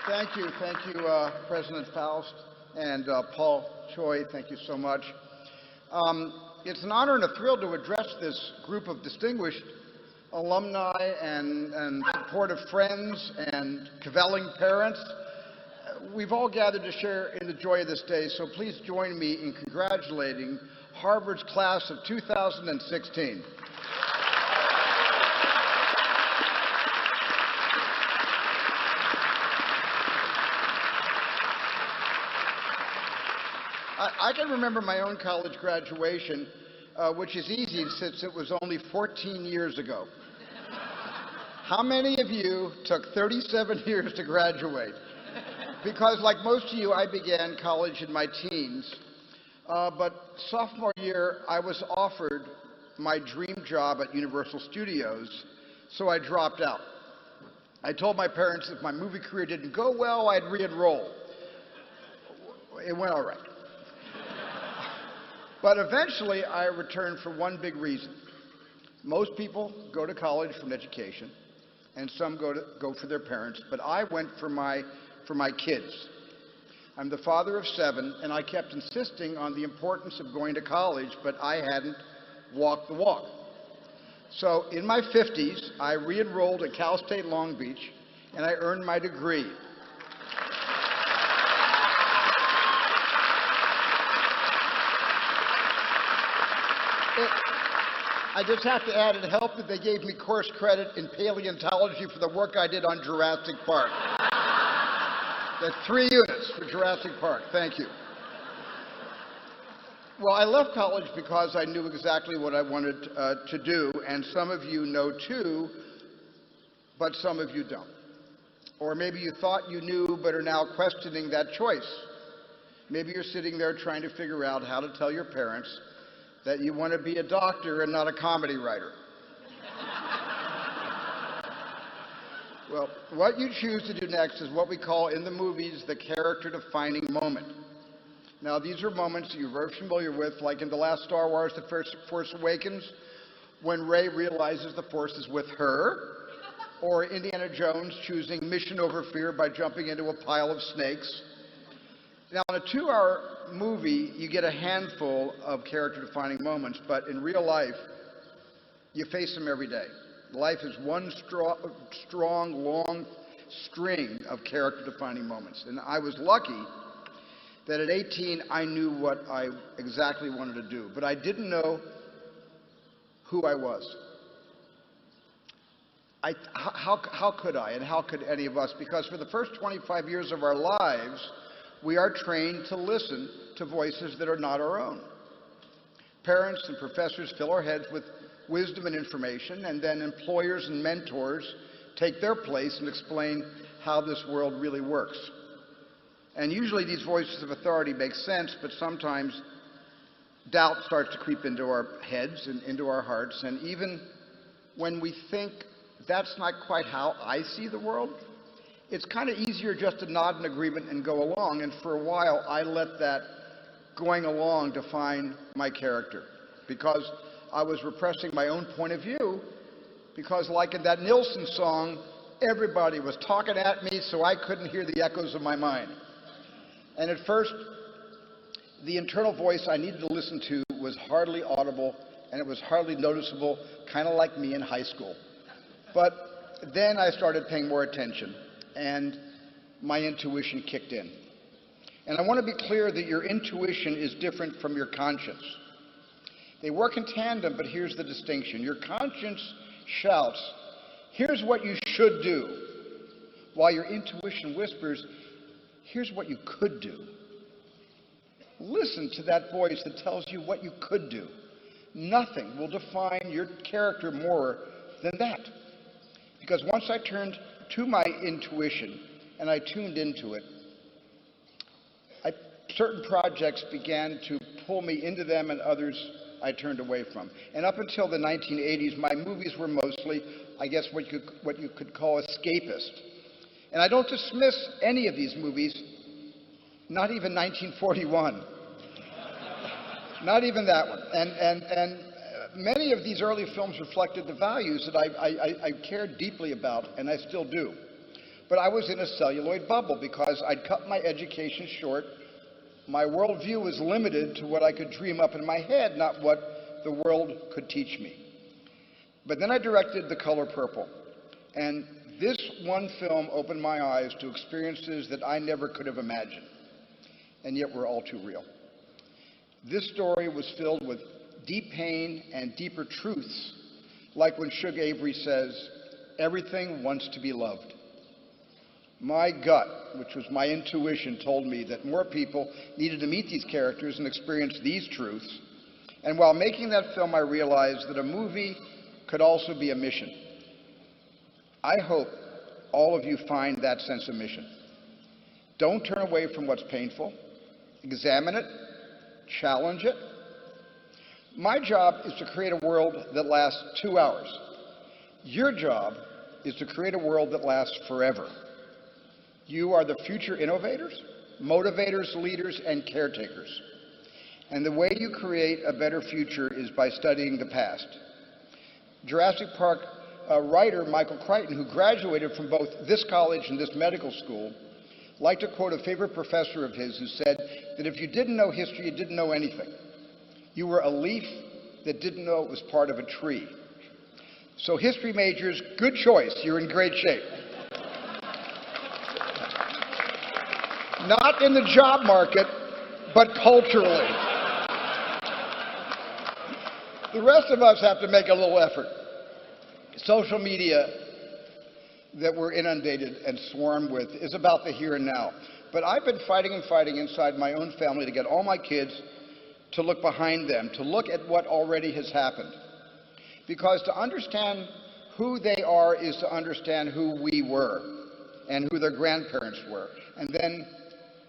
Thank you, President Faust and Paul Choi. Thank you so much. It's an honor and a thrill to address this group of distinguished alumni and supportive friends and cavelling parents. We've all gathered to share in the joy of this day, so please join me in congratulating Harvard's class of 2016. I can remember my own college graduation, which is easy since it was only 14 years ago. How many of you took 37 years to graduate? Because like most of you, I began college in my teens. But sophomore year, I was offered my dream job at Universal Studios, so I dropped out. I told my parents if my movie career didn't go well, I'd re-enroll. It went all right. But eventually, I returned for one big reason. Most people go to college for an education, and some go for their parents, but I went for my kids. I'm the father of 7, and I kept insisting on the importance of going to college, but I hadn't walked the walk. So in my 50s, I re-enrolled at Cal State Long Beach, and I earned my degree. I just have to add, it helped that they gave me course credit in paleontology for the work I did on Jurassic Park. That's 3 units for Jurassic Park. Thank you. Well, I left college because I knew exactly what I wanted to do, and some of you know too, but some of you don't. Or maybe you thought you knew but are now questioning that choice. Maybe you're sitting there trying to figure out how to tell your parents that you want to be a doctor and not a comedy writer. Well, what you choose to do next is what we call in the movies the character-defining moment. Now, these are moments that you're very familiar with, like in the last Star Wars, The Force Awakens, when Rey realizes the Force is with her, or Indiana Jones choosing mission over fear by jumping into a pile of snakes. Now, in a 2-hour movie, you get a handful of character-defining moments, but in real life, you face them every day. Life is one strong, long string of character-defining moments. And I was lucky that at 18, I knew what I exactly wanted to do, but I didn't know who I was. How could I, and how could any of us? Because for the first 25 years of our lives, we are trained to listen to voices that are not our own. Parents and professors fill our heads with wisdom and information, and then employers and mentors take their place and explain how this world really works. And usually these voices of authority make sense, but sometimes doubt starts to creep into our heads and into our hearts, and even when we think that's not quite how I see the world, it's kind of easier just to nod in agreement and go along, and for a while I let that going along define my character, because I was repressing my own point of view, because like in that Nilsson song, everybody was talking at me so I couldn't hear the echoes of my mind. And at first, the internal voice I needed to listen to was hardly audible, and it was hardly noticeable, kind of like me in high school. But then I started paying more attention, and my intuition kicked in. And I want to be clear that your intuition is different from your conscience. They work in tandem, but here's the distinction. Your conscience shouts, here's what you should do, while your intuition whispers, here's what you could do. Listen to that voice that tells you what you could do. Nothing will define your character more than that. Because once I turned to my intuition and I tuned into it, certain projects began to pull me into them, and others I turned away from. And up until the 1980s, my movies were mostly, I guess, what you could call escapist. And I don't dismiss any of these movies, not even 1941. Not even that one. And many of these early films reflected the values that I cared deeply about, and I still do. But I was in a celluloid bubble because I'd cut my education short. My worldview was limited to what I could dream up in my head, not what the world could teach me. But then I directed The Color Purple, and this one film opened my eyes to experiences that I never could have imagined, and yet were all too real. This story was filled with deep pain and deeper truths, like when Shug Avery says, "Everything wants to be loved." My gut, which was my intuition, told me that more people needed to meet these characters and experience these truths. And while making that film, I realized that a movie could also be a mission. I hope all of you find that sense of mission. Don't turn away from what's painful. Examine it. Challenge it. My job is to create a world that lasts 2 hours. Your job is to create a world that lasts forever. You are the future innovators, motivators, leaders, and caretakers. And the way you create a better future is by studying the past. Jurassic Park writer Michael Crichton, who graduated from both this college and this medical school, liked to quote a favorite professor of his who said that if you didn't know history, you didn't know anything. You were a leaf that didn't know it was part of a tree. So history majors, good choice. You're in great shape. Not in the job market, but culturally. The rest of us have to make a little effort. Social media that we're inundated and swarmed with is about the here and now. But I've been fighting and fighting inside my own family to get all my kids to look behind them, to look at what already has happened. Because to understand who they are is to understand who we were and who their grandparents were, and then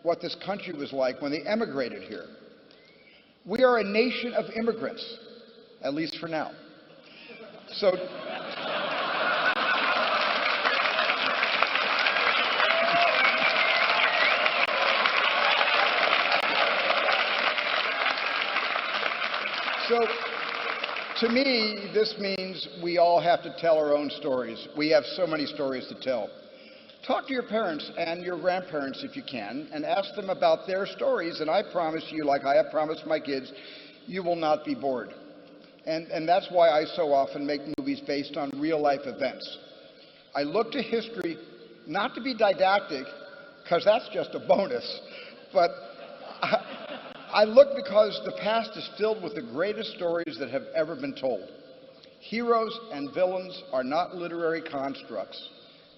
what this country was like when they emigrated here. We are a nation of immigrants, at least for now. So to me, this means we all have to tell our own stories. We have so many stories to tell. Talk to your parents and your grandparents if you can, and ask them about their stories, and I promise you, like I have promised my kids, you will not be bored. And that's why I so often make movies based on real-life events. I look to history not to be didactic, because that's just a bonus, but I look because the past is filled with the greatest stories that have ever been told. Heroes and villains are not literary constructs,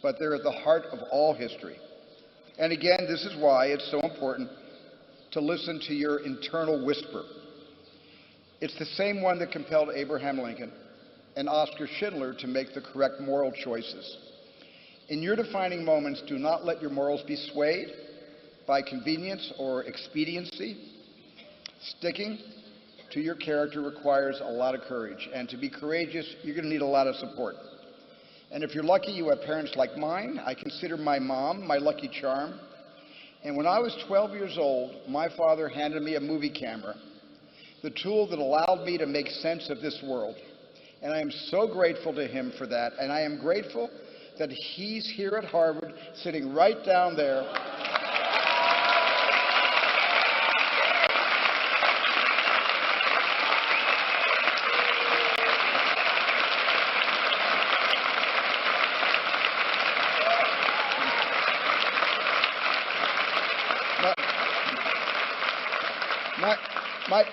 but they're at the heart of all history. And again, this is why it's so important to listen to your internal whisper. It's the same one that compelled Abraham Lincoln and Oskar Schindler to make the correct moral choices. In your defining moments, do not let your morals be swayed by convenience or expediency. Sticking to your character requires a lot of courage, and to be courageous, you're going to need a lot of support. And if you're lucky you have parents like mine, I consider my mom my lucky charm. And when I was 12 years old, my father handed me a movie camera, the tool that allowed me to make sense of this world. And I am so grateful to him for that, and I am grateful that he's here at Harvard, sitting right down there.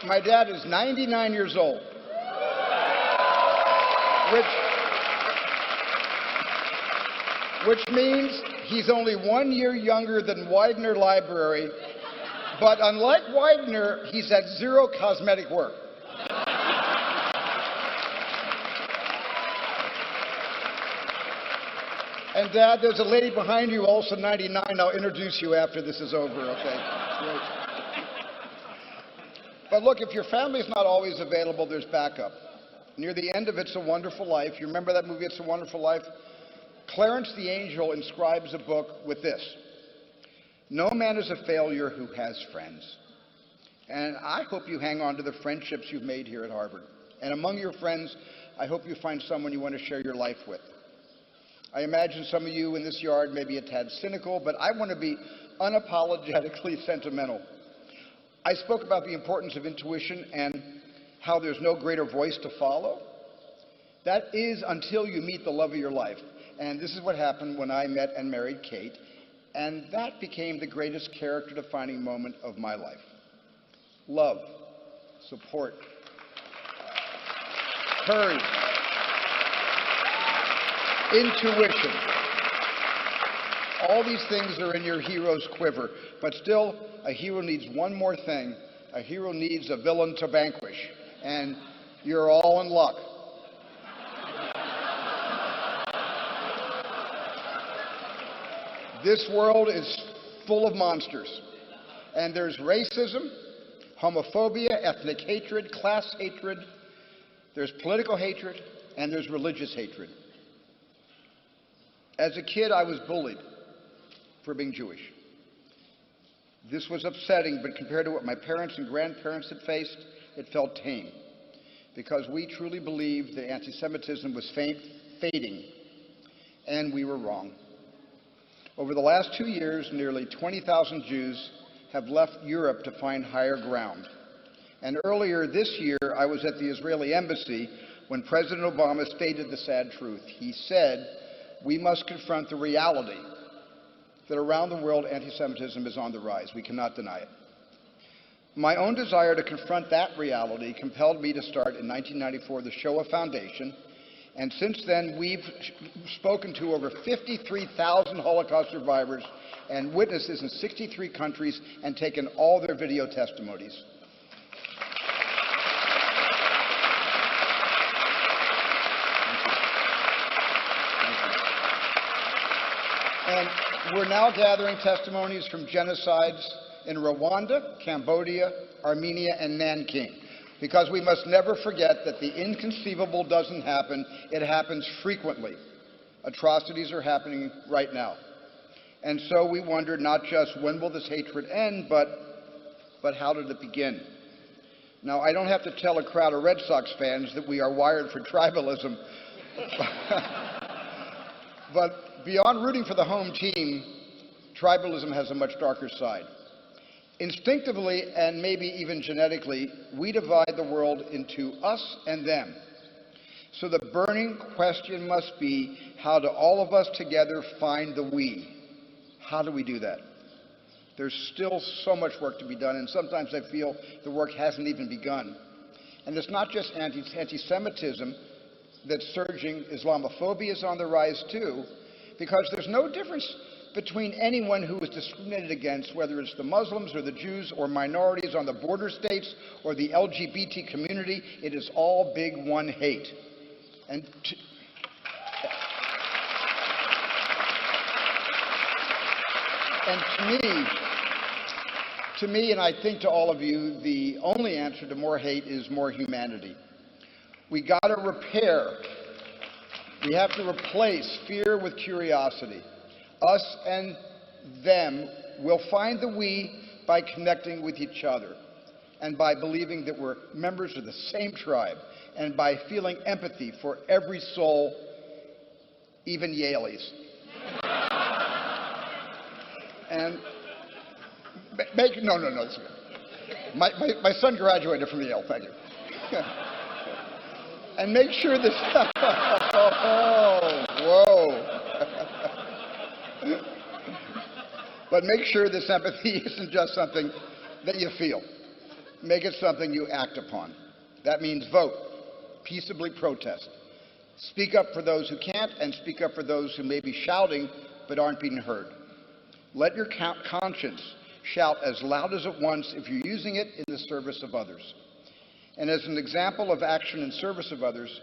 My dad is 99 years old, which means he's only 1 year younger than Widener Library, but unlike Widener, he's had zero cosmetic work. And Dad, there's a lady behind you, also 99. I'll introduce you after this is over, okay? Great. But look, if your family's not always available, there's backup. Near the end of It's a Wonderful Life, you remember that movie, It's a Wonderful Life? Clarence the Angel inscribes a book with this: "No man is a failure who has friends." And I hope you hang on to the friendships you've made here at Harvard. And among your friends, I hope you find someone you want to share your life with. I imagine some of you in this yard may be a tad cynical, but I want to be unapologetically sentimental. I spoke about the importance of intuition and how there's no greater voice to follow. That is until you meet the love of your life. And this is what happened when I met and married Kate. And that became the greatest character-defining moment of my life. Love, support, courage, intuition. All these things are in your hero's quiver. But still, a hero needs one more thing. A hero needs a villain to vanquish. And you're all in luck. This world is full of monsters. And there's racism, homophobia, ethnic hatred, class hatred, there's political hatred, and there's religious hatred. As a kid, I was bullied for being Jewish. This was upsetting, but compared to what my parents and grandparents had faced, it felt tame. Because we truly believed that anti-Semitism was fading, and we were wrong. Over the last 2 years, nearly 20,000 Jews have left Europe to find higher ground. And earlier this year, I was at the Israeli embassy when President Obama stated the sad truth. He said, we must confront the reality that around the world anti-Semitism is on the rise. We cannot deny it. My own desire to confront that reality compelled me to start in 1994 the Shoah Foundation. And since then, we've spoken to over 53,000 Holocaust survivors and witnesses in 63 countries and taken all their video testimonies. And we're now gathering testimonies from genocides in Rwanda, Cambodia, Armenia, and Nanking. Because we must never forget that the inconceivable doesn't happen, it happens frequently. Atrocities are happening right now. And so we wondered not just when will this hatred end, but how did it begin? Now, I don't have to tell a crowd of Red Sox fans that we are wired for tribalism. But beyond rooting for the home team, tribalism has a much darker side. Instinctively, and maybe even genetically, we divide the world into us and them. So the burning question must be, how do all of us together find the we? How do we do that? There's still so much work to be done, and sometimes I feel the work hasn't even begun. And it's not just anti-Semitism that's surging. Islamophobia is on the rise too, because there's no difference between anyone who is discriminated against, whether it's the Muslims or the Jews or minorities on the border states or the LGBT community. It is all big one hate. And to me, and I think to all of you, the only answer to more hate is more humanity. We got to repair. We have to replace fear with curiosity. Us and them will find the we by connecting with each other and by believing that we're members of the same tribe and by feeling empathy for every soul, even Yaleys. And no, it's good. My son graduated from Yale, thank you. And make sure this, But make sure this empathy isn't just something that you feel. Make it something you act upon. That means vote, peaceably protest. Speak up for those who can't, and speak up for those who may be shouting but aren't being heard. Let your conscience shout as loud as it wants if you're using it in the service of others. And as an example of action in service of others,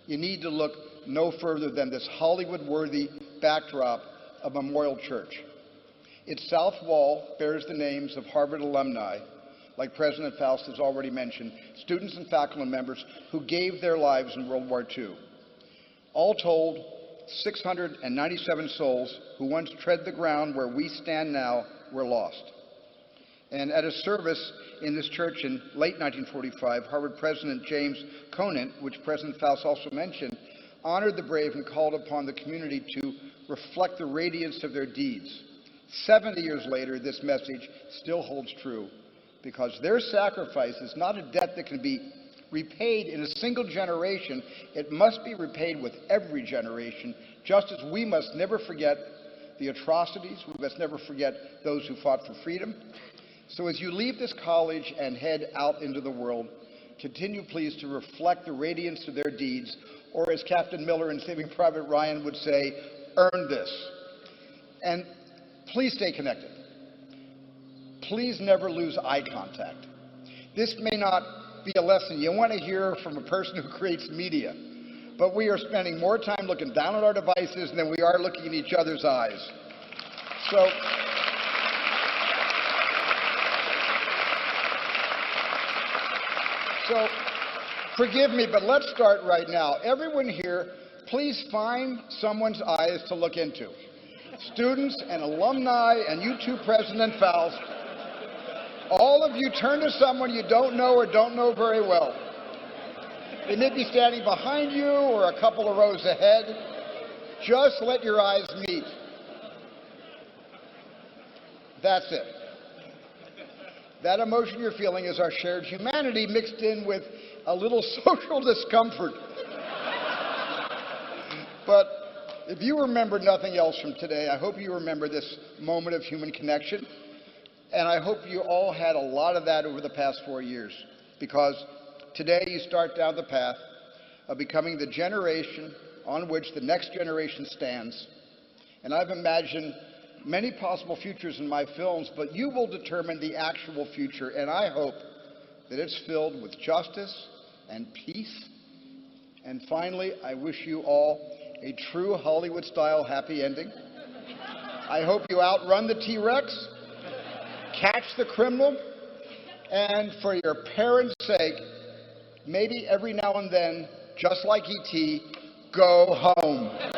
you need to look no further than this Hollywood-worthy backdrop of Memorial Church. Its south wall bears the names of Harvard alumni, like President Faust has already mentioned, students and faculty members who gave their lives in World War II. All told, 697 souls who once tread the ground where we stand now were lost. And at a service in this church in late 1945, Harvard President James Conant, which President Faust also mentioned, honored the brave, and called upon the community to reflect the radiance of their deeds. 70 years later, this message still holds true, because their sacrifice is not a debt that can be repaid in a single generation. It must be repaid with every generation, just as we must never forget the atrocities. We must never forget those who fought for freedom. So as you leave this college and head out into the world, continue please to reflect the radiance of their deeds, or as Captain Miller in Saving Private Ryan would say, earn this. And please stay connected. Please never lose eye contact. This may not be a lesson you want to hear from a person who creates media, but we are spending more time looking down at our devices than we are looking in each other's eyes. So forgive me, but let's start right now. Everyone here, please find someone's eyes to look into. Students and alumni and you too, President Faust, all of you turn to someone you don't know or don't know very well. They may be standing behind you or a couple of rows ahead. Just let your eyes meet. That's it. That emotion you're feeling is our shared humanity mixed in with a little social discomfort. But if you remember nothing else from today, I hope you remember this moment of human connection. And I hope you all had a lot of that over the past 4 years, because today you start down the path of becoming the generation on which the next generation stands. And I've imagined many possible futures in my films, but you will determine the actual future, and I hope that it's filled with justice and peace. And finally, I wish you all a true Hollywood-style happy ending. I hope you outrun the T-Rex, catch the criminal, and for your parents' sake, maybe every now and then, just like E.T., go home.